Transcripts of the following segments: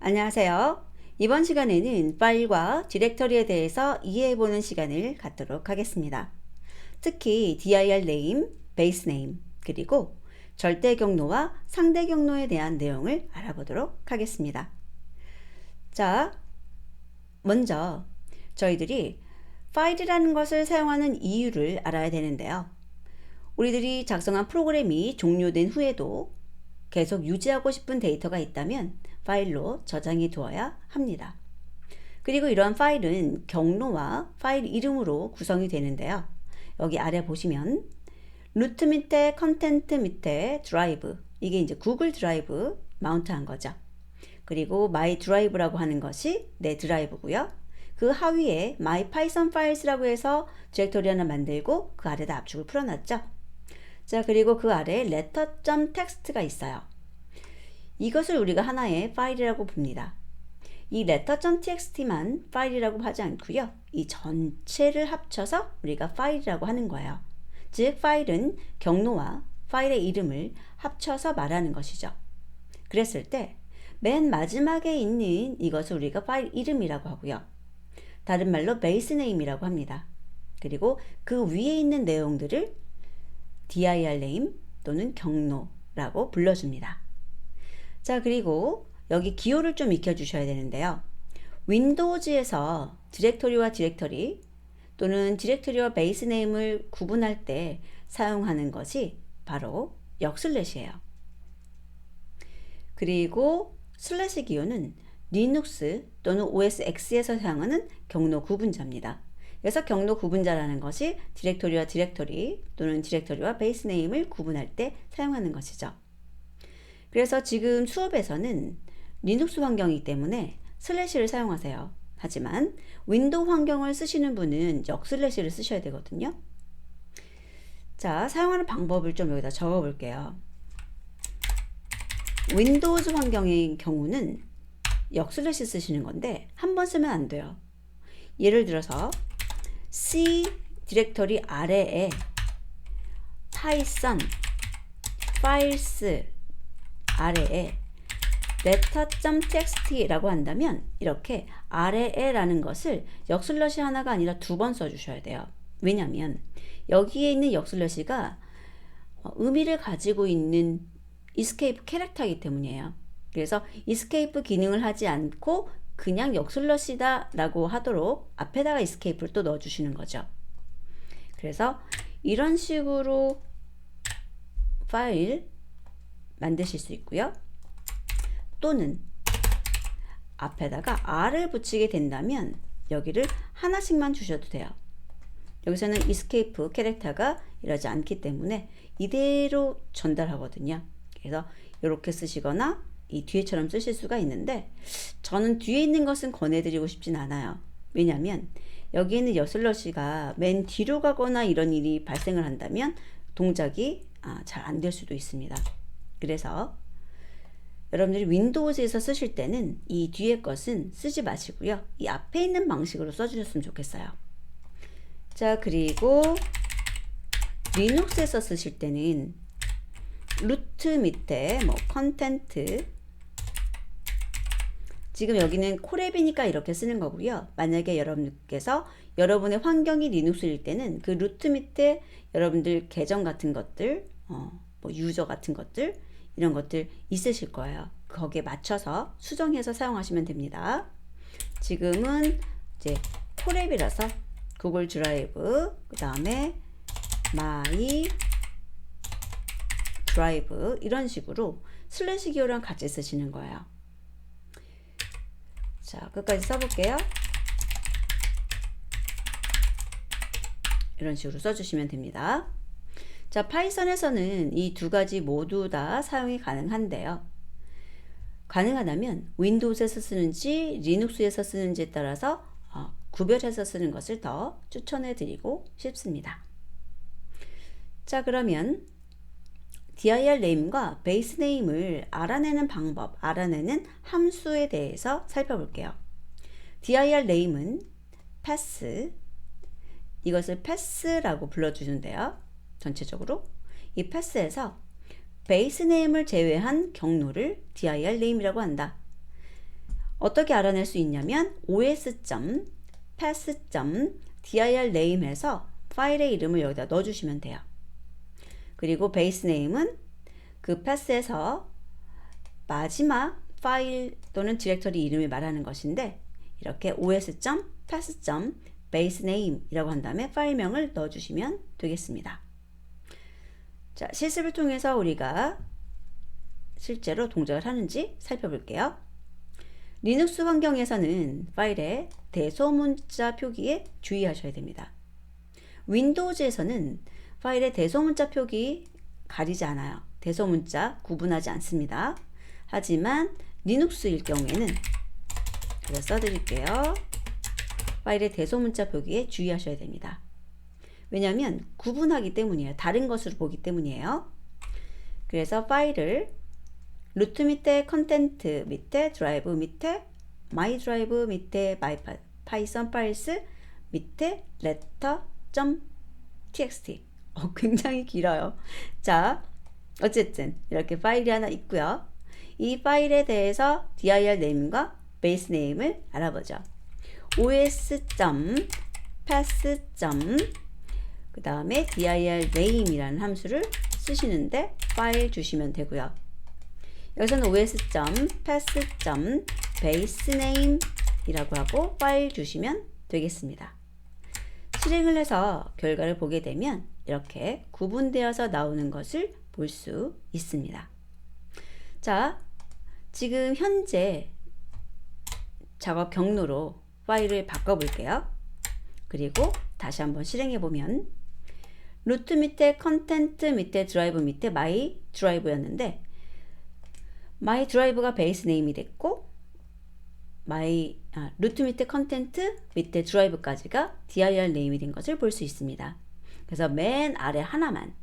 안녕하세요. 이번 시간에는 파일과 디렉터리에 대해서 이해해보는 시간을 갖도록 하겠습니다. 특히 dir name, base name, 그리고 절대 경로와 상대 경로에 대한 내용을 알아보도록 하겠습니다. 자, 먼저 저희들이 파일이라는 것을 사용하는 이유를 알아야 되는데요. 우리들이 작성한 프로그램이 종료된 후에도 계속 유지하고 싶은 데이터가 있다면 파일로 저장해 두어야 합니다. 그리고 이러한 파일은 경로와 파일 이름으로 구성이 되는데요. 여기 아래 보시면 루트 밑에 컨텐트 밑에 드라이브, 이게 이제 구글 드라이브 마운트한 거죠. 그리고 my drive라고 하는 것이 내 드라이브고요. 그 하위에 my python files라고 해서 디렉토리 하나 만들고 그 아래다 압축을 풀어놨죠. 자, 그리고 그 아래 letter.txt가 있어요. 이것을 우리가 하나의 파일이라고 봅니다. 이 letter.txt만 파일이라고 하지 않고요. 이 전체를 합쳐서 우리가 파일이라고 하는 거예요. 즉, 파일은 경로와 파일의 이름을 합쳐서 말하는 것이죠. 그랬을 때 맨 마지막에 있는 이것을 우리가 파일 이름이라고 하고요. 다른 말로 base name이라고 합니다. 그리고 그 위에 있는 내용들을 dir name 또는 경로라고 불러줍니다. 자, 그리고 여기 기호를 좀 익혀주셔야 되는데요. 윈도우즈에서 디렉토리와 디렉터리 또는 디렉토리와 베이스 네임을 구분할 때 사용하는 것이 바로 역슬래시예요. 그리고 슬래시 기호는 리눅스 또는 OS X에서 사용하는 경로 구분자입니다. 그래서 경로 구분자라는 것이 디렉토리와 디렉터리 또는 디렉터리와 베이스 네임을 구분할 때 사용하는 것이죠. 그래서 지금 수업에서는 리눅스 환경이기 때문에 슬래시를 사용하세요. 하지만 윈도우 환경을 쓰시는 분은 역슬래시를 쓰셔야 되거든요. 자, 사용하는 방법을 좀 여기다 적어 볼게요. 윈도우즈 환경의 경우는 역슬래시 쓰시는 건데 한 번 쓰면 안 돼요. 예를 들어서 C 디렉터리 아래에 python files 아래에 letter.txt라고 한다면 이렇게 아래에 라는 것을 역슬래시 하나가 아니라 두 번 써주셔야 돼요. 왜냐하면 여기에 있는 역슬래시가 의미를 가지고 있는 escape 캐릭터이기 때문이에요. 그래서 escape 기능을 하지 않고 그냥 역슬래시다 라고 하도록 앞에다가 escape를 또 넣어주시는 거죠. 그래서 이런 식으로 파일 만드실 수 있고요. 또는 앞에다가 R을 붙이게 된다면 여기를 하나씩만 주셔도 돼요. 여기서는 escape 캐릭터가 이러지 않기 때문에 이대로 전달하거든요. 그래서 이렇게 쓰시거나 이 뒤에처럼 쓰실 수가 있는데 저는 뒤에 있는 것은 권해드리고 싶진 않아요. 왜냐하면 여기에는 역슬래시가 맨 뒤로 가거나 이런 일이 발생을 한다면 동작이 잘 안 될 수도 있습니다. 그래서 여러분들이 윈도우즈에서 쓰실 때는 이 뒤에 것은 쓰지 마시고요. 이 앞에 있는 방식으로 써주셨으면 좋겠어요. 자, 그리고 리눅스에서 쓰실 때는 루트 밑에 컨텐트, 지금 여기는 코랩이니까 이렇게 쓰는 거고요. 만약에 여러분께서 여러분의 환경이 리눅스일 때는 그 루트 밑에 여러분들 계정 같은 것들, 유저 같은 것들, 이런 것들 있으실 거예요. 거기에 맞춰서 수정해서 사용하시면 됩니다. 지금은 이제 코랩이라서 구글 드라이브, 그 다음에 마이 드라이브 이런 식으로 슬래시 기호랑 같이 쓰시는 거예요. 자, 끝까지 써볼게요. 이런 식으로 써주시면 됩니다. 자, 파이썬에서는 이 두 가지 모두 다 사용이 가능한데요. 가능하다면 윈도우즈에서 쓰는지 리눅스에서 쓰는지에 따라서 구별해서 쓰는 것을 더 추천해 드리고 싶습니다. 자, 그러면 dir name과 base name을 알아내는 방법, 알아내는 함수에 대해서 살펴볼게요. dir name은 pass, 이것을 pass라고 불러주는데요. 전체적으로 이 pass에서 base name을 제외한 경로를 dir name이라고 한다. 어떻게 알아낼 수 있냐면 os.path.dir name에서 파일의 이름을 여기다 넣어주시면 돼요. 그리고 베이스 네임은 그 path에서 마지막 파일 또는 디렉터리 이름을 말하는 것인데 이렇게 os.path.baseName 이라고 한 다음에 파일명을 넣어주시면 되겠습니다. 자, 실습을 통해서 우리가 실제로 동작을 하는지 살펴볼게요. 리눅스 환경에서는 파일의 대소문자 표기에 주의하셔야 됩니다. 윈도우즈에서는 파일의 대소문자 표기 가리지 않아요. 대소문자 구분하지 않습니다. 하지만 리눅스일 경우에는 제가 써드릴게요. 파일의 대소문자 표기에 주의하셔야 됩니다. 왜냐하면 구분하기 때문이에요. 다른 것으로 보기 때문이에요. 그래서 파일을 루트 밑에 컨텐트 밑에 드라이브 밑에 마이 드라이브 밑에 마이 파이썬 파일스 밑에 letter.txt 굉장히 길어요. 자, 어쨌든 이렇게 파일이 하나 있고요. 이 파일에 대해서 dir name과 base name을 알아보죠. os.path. 그 다음에 dir name이라는 함수를 쓰시는데 파일 주시면 되고요. 여기서는 os.path.basename 이라고 하고 파일 주시면 되겠습니다. 실행을 해서 결과를 보게 되면 이렇게 구분되어서 나오는 것을 볼 수 있습니다. 자, 지금 현재 작업 경로로 파일을 바꿔볼게요. 그리고 다시 한번 실행해 보면 루트 밑에 컨텐트 밑에 드라이브 밑에 마이 드라이브였는데 마이 드라이브가 베이스 네임이 됐고 루트 밑에 컨텐트 밑에 드라이브까지가 dir 네임이 된 것을 볼 수 있습니다. 그래서 맨 아래 하나만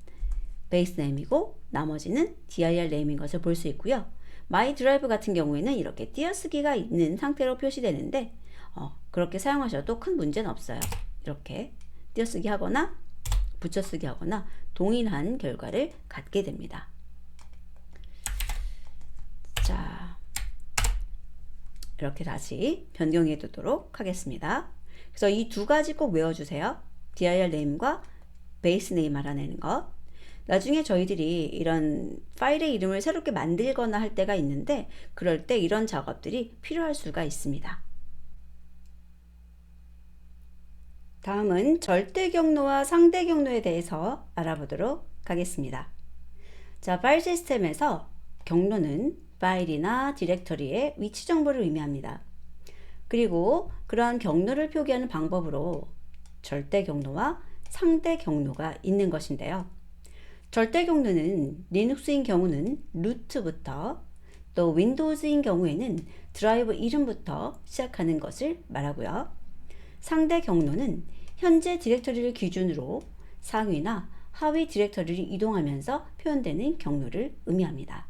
베이스 네임이고 나머지는 dir 네임인 것을 볼 수 있고요. 마이 드라이브 같은 경우에는 이렇게 띄어쓰기가 있는 상태로 표시되는데 그렇게 사용하셔도 큰 문제는 없어요. 이렇게 띄어쓰기 하거나 붙여쓰기 하거나 동일한 결과를 갖게 됩니다. 자, 이렇게 다시 변경해 두도록 하겠습니다. 그래서 이 두 가지 꼭 외워주세요. dir name과 base name 알아내는 것. 나중에 저희들이 이런 파일의 이름을 새롭게 만들거나 할 때가 있는데 그럴 때 이런 작업들이 필요할 수가 있습니다. 다음은 절대 경로와 상대 경로에 대해서 알아보도록 하겠습니다. 자, 파일 시스템에서 경로는 파일이나 디렉터리의 위치 정보를 의미합니다. 그리고 그러한 경로를 표기하는 방법으로 절대 경로와 상대 경로가 있는 것인데요. 절대 경로는 리눅스인 경우는 루트부터 또 윈도우즈인 경우에는 드라이브 이름부터 시작하는 것을 말하고요. 상대 경로는 현재 디렉터리를 기준으로 상위나 하위 디렉터리를 이동하면서 표현되는 경로를 의미합니다.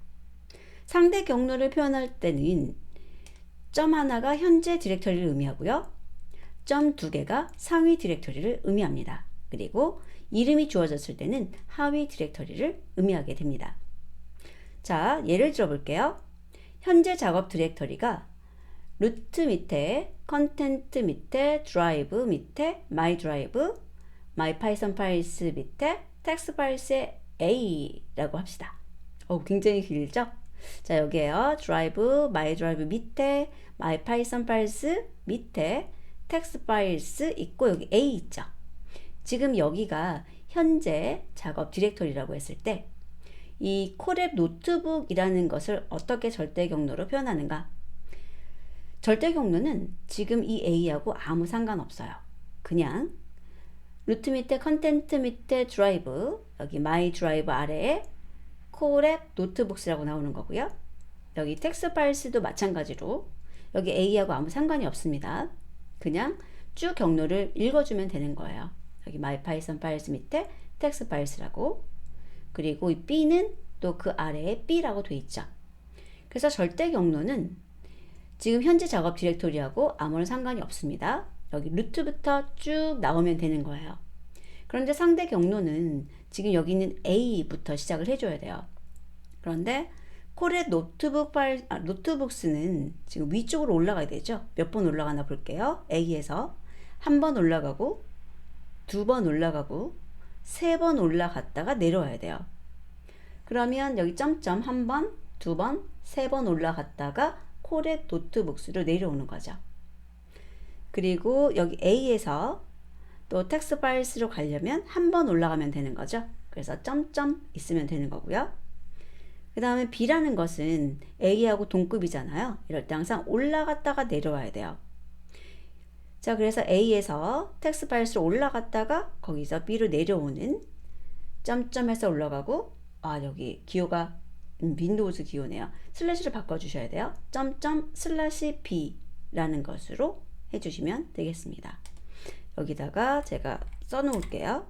상대 경로를 표현할 때는 점 하나가 현재 디렉터리를 의미하고요. 점 두 개가 상위 디렉터리를 의미합니다. 그리고 이름이 주어졌을 때는 하위 디렉터리를 의미하게 됩니다. 자, 예를 들어 볼게요. 현재 작업 디렉터리가 루트 밑에 컨텐트 밑에 드라이브 밑에 마이 드라이브 마이 파이썬 파일스 밑에 텍스트 파일스의 A라고 합시다. 굉장히 길죠? 자, 여기에요. 드라이브 마이 드라이브 밑에 마이 파이썬 파일스 밑에 텍스트 파일스 있고 여기 A 있죠? 지금 여기가 현재 작업 디렉터리라고 했을 때 이 콜앱 노트북이라는 것을 어떻게 절대 경로로 표현하는가? 절대 경로는 지금 이 A하고 아무 상관없어요. 그냥 루트 밑에 컨텐트 밑에 드라이브 여기 마이 드라이브 아래에 콜앱 노트북스라고 나오는 거고요. 여기 텍스트 파일스도 마찬가지로 여기 A하고 아무 상관이 없습니다. 그냥 쭉 경로를 읽어주면 되는 거예요. 여기 마이 파이썬 파일스 밑에 텍스트 파일스라고 그리고 이 B는 또 그 아래에 B라고 돼 있죠. 그래서 절대 경로는 지금 현재 작업 디렉토리하고 아무런 상관이 없습니다. 여기 루트부터 쭉 나오면 되는 거예요. 그런데 상대 경로는 지금 여기 있는 A부터 시작을 해줘야 돼요. 그런데 콜의 노트북 파일, 노트북스는 지금 위쪽으로 올라가야 되죠. 몇 번 올라가나 볼게요. A에서 한 번 올라가고, 두 번 올라가고, 세 번 올라갔다가 내려와야 돼요. 그러면 여기 점점 한 번, 두 번, 세 번 올라갔다가 콜의 노트북스로 내려오는 거죠. 그리고 여기 A에서 또 텍스트 파일스로 가려면 한 번 올라가면 되는 거죠. 그래서 점점 있으면 되는 거고요. 그 다음에 B라는 것은 A하고 동급이잖아요. 이럴 때 항상 올라갔다가 내려와야 돼요. 자, 그래서 A에서 텍스트 파일스로 올라갔다가 거기서 B로 내려오는 점점해서 올라가고, 여기 기호가 윈도우즈 기호네요. 슬래시를 바꿔주셔야 돼요. 점점 슬래시 B라는 것으로 해주시면 되겠습니다. 여기다가 제가 써놓을게요.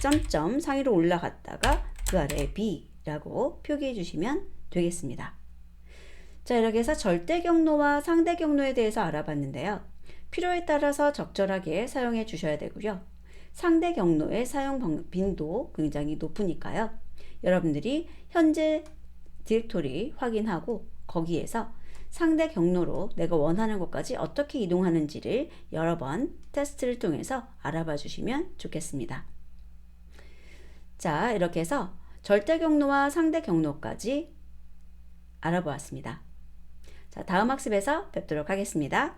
점점 상위로 올라갔다가 그 아래에 B라고 표기해 주시면 되겠습니다. 자, 이렇게 해서 절대 경로와 상대 경로에 대해서 알아봤는데요. 필요에 따라서 적절하게 사용해 주셔야 되고요. 상대 경로의 사용 빈도 굉장히 높으니까요. 여러분들이 현재 디렉토리 확인하고 거기에서 상대 경로로 내가 원하는 곳까지 어떻게 이동하는지를 여러 번 테스트를 통해서 알아봐 주시면 좋겠습니다. 자, 이렇게 해서 절대 경로와 상대 경로까지 알아보았습니다. 자, 다음 학습에서 뵙도록 하겠습니다.